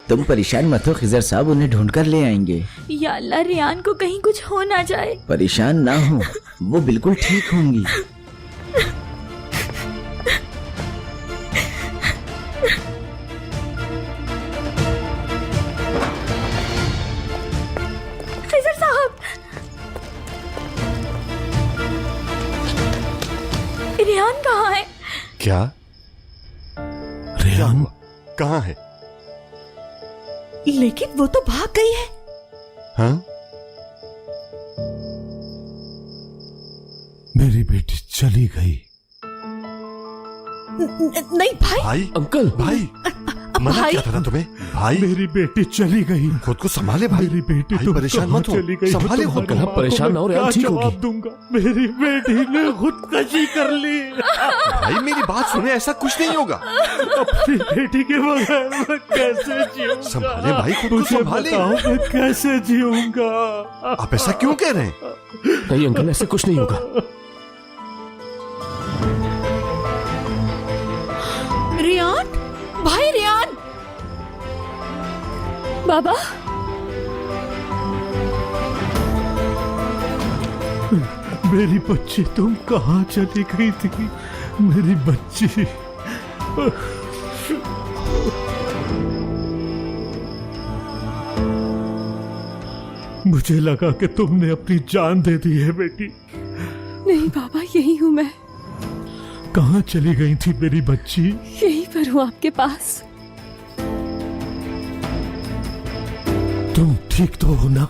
तुम परेशान मत हो खिजर साहब, उन्हें ढूंढ कर ले आएंगे। या अल्लाह, रियान को कहीं कुछ हो ना जाए। परेशान ना हो, वो बिल्कुल ठीक होंगी। खिजर साहब, रियान कहाँ है? क्या? रेहान कहाँ है? लेकिन वो तो भाग गई है। हाँ? मेरी बेटी चली गई। नहीं भाई। भाई, अंकल, भाई, मना भाई। क्या था ना तुम्हें? भाई, मेरी बेटी चली गई। खुद को संभाले भाई। मेरी बेटी भाई, तुम परेशान कहाँ मत हो, चली गई? संभाले मैं खुद को। तुम्हारी माँ परेशान ना हो, मैं रेहान क्या ठीक होगी। जवाब दूंगा? मेरी बेटी ने खुदकशी कर ली। भाई मेरी बात सुने, ऐसा कुछ नहीं होगा। अपनी बेटी के बगैर मैं कैसे जीऊंगा? संभाले भाई, खुद को मुझे संभाले। बताओ, मैं कैसे जीऊंगा? आप ऐसा क्यों कह रहे हैं? नहीं अंकल, ऐसे कुछ नहीं होगा। रियान, भाई रियान। बाबा, मेरी बच्ची, तुम कहाँ चली गई थी? मेरी बच्ची। मुझे लगा कि तुमने अपनी जान दे दी है बेटी। नहीं बाबा, यही हूँ मैं। कहाँ चली गई थी मेरी बच्ची? यहीं पर हूँ आपके पास। तुम ठीक तो हो ना?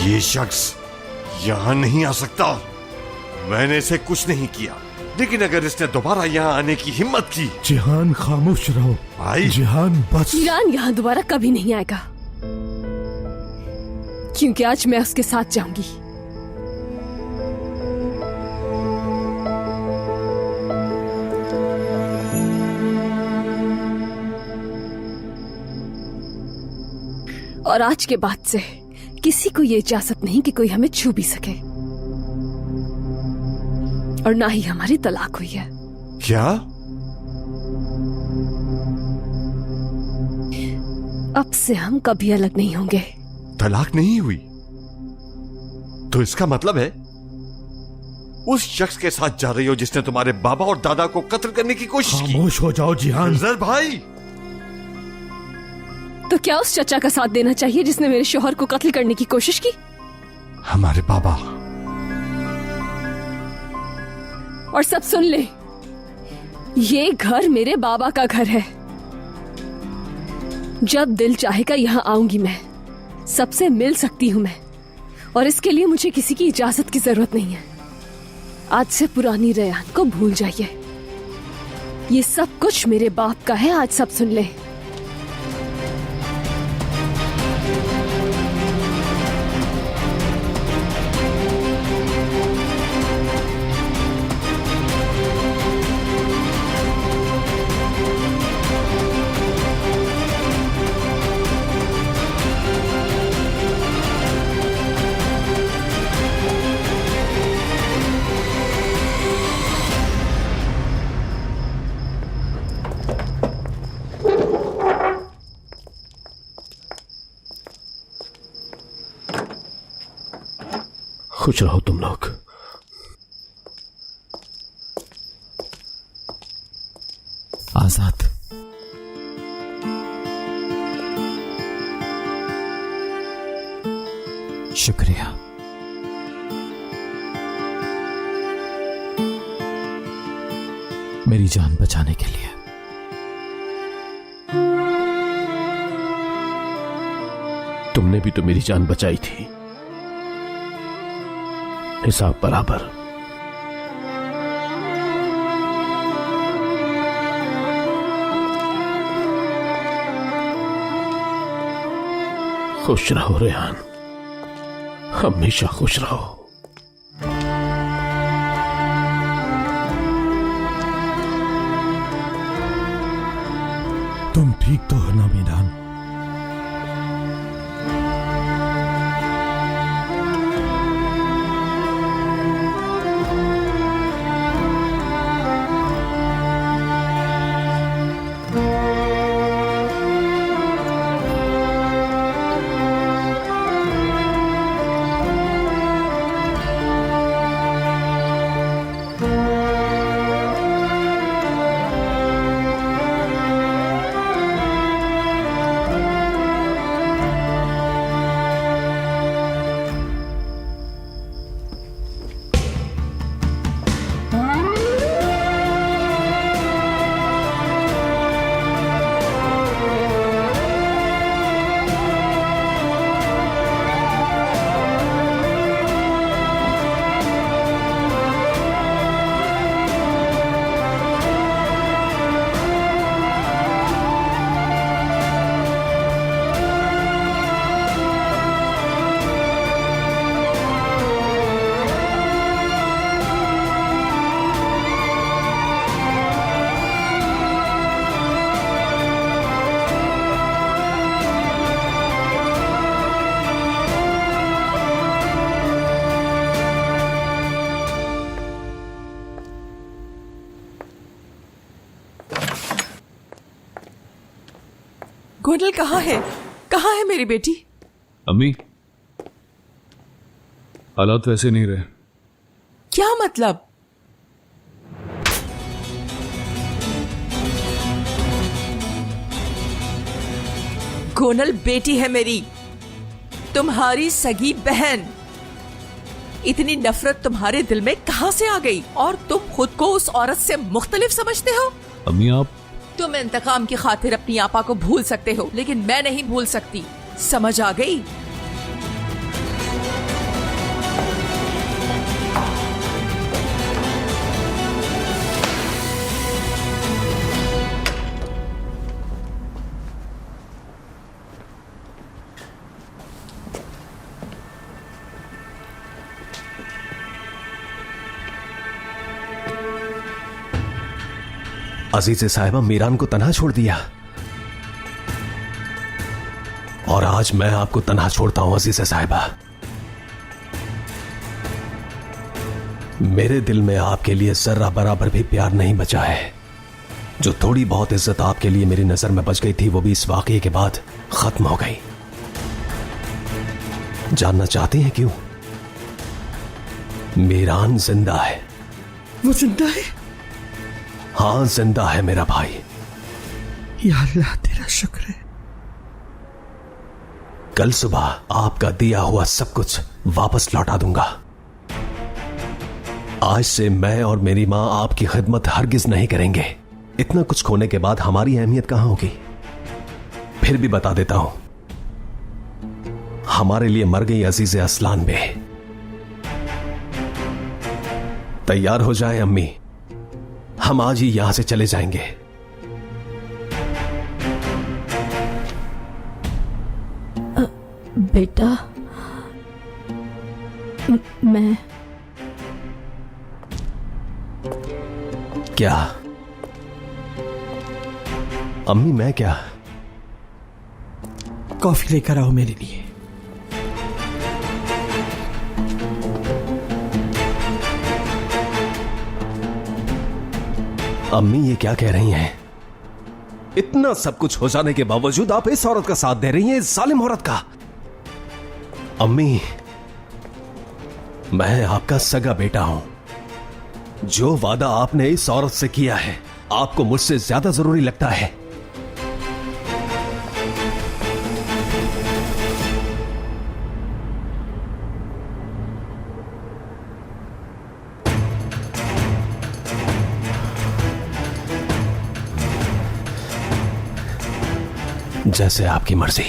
ये शख्स यहाँ नहीं आ सकता। मैंने इसे कुछ नहीं किया, लेकिन अगर इसने दोबारा यहाँ आने की हिम्मत की। जिहान, खामोश रहो भाई, जिहान, बस। ईरान यहाँ दोबारा कभी नहीं आएगा, क्योंकि आज मैं उसके साथ जाऊंगी। और आज के बाद से किसी को ये इजाजत नहीं कि कोई हमें छू भी सके, और ना ही हमारी तलाक हुई है। क्या? अब से हम कभी अलग नहीं होंगे। तलाक नहीं हुई? तो इसका मतलब है उस शख्स के साथ जा रही हो जिसने तुम्हारे बाबा और दादा को कत्ल करने की कोशिश की। खामोश हो जाओ जिहान। गुलजार भाई, तो क्या उस चचा का साथ देना चाहिए जिसने मेरे शौहर को कत्ल करने की कोशिश की? हमारे बाबा। और सब सुन ले, ये घर मेरे बाबा का घर है। जब दिल चाहेगा यहाँ आऊंगी मैं, सबसे मिल सकती हूँ मैं, और इसके लिए मुझे किसी की इजाजत की जरूरत नहीं है। आज से पुरानी रेहान को भूल जाइए। ये सब कुछ मेरे बाप का है, आज सब सुन ले। खुश रहो तुम लोग। आजाद, शुक्रिया। मेरी जान बचाने के लिए। तुमने भी तो मेरी जान बचाई थी, हिसाब बराबर। खुश रहो रेहान, हमेशा खुश रहो। तुम ठीक तो हो ना मीरान? गोनल कहाँ है? कहाँ है मेरी बेटी? अम्मी, हालात वैसे नहीं रहे। क्या मतलब? गोनल बेटी है मेरी, तुम्हारी सगी बहन। इतनी नफरत तुम्हारे दिल में कहाँ से आ गई? और तुम खुद को उस औरत से मुख्तलिफ समझते हो? अम्मी आप तुम इंतकाम की खातिर अपनी आपा को भूल सकते हो, लेकिन मैं नहीं भूल सकती। समझ आ गई? अजीज़े साहिबा मीरान को तन्हा छोड़ दिया और आज मैं आपको तन्हा छोड़ता हूं। अजीज़े साहिबा, मेरे दिल में आपके लिए जर्रा बराबर भी प्यार नहीं बचा है। जो थोड़ी बहुत इज्जत आपके लिए मेरी नजर में बच गई थी, वो भी इस वाकये के बाद खत्म हो गई। जानना चाहती हैं क्यों? मीरान जिंदा है। वो जिंदा है? हां, जिंदा है मेरा भाई। या अल्लाह, तेरा शुक्र है। कल सुबह आपका दिया हुआ सब कुछ वापस लौटा दूंगा। आज से मैं और मेरी मां आपकी खिदमत हरगिज नहीं करेंगे। इतना कुछ खोने के बाद हमारी अहमियत कहां होगी? फिर भी बता देता हूं, हमारे लिए मर गई अजीज़े असलान बे। तैयार हो जाएं अम्मी, हम आज ही यहां से चले जाएंगे। बेटा, मैं क्या अम्मी? मैं क्या? कॉफी लेकर आओ मेरे लिए। अम्मी ये क्या कह रही हैं? इतना सब कुछ हो जाने के बावजूद आप इस औरत का साथ दे रही हैं, इस जालिम औरत का। अम्मी, मैं आपका सगा बेटा हूं। जो वादा आपने इस औरत से किया है, आपको मुझसे ज्यादा जरूरी लगता है। जैसे आपकी मर्जी।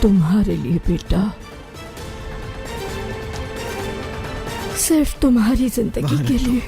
तुम्हारे लिए बेटा, सिर्फ तुम्हारी जिंदगी के लिए।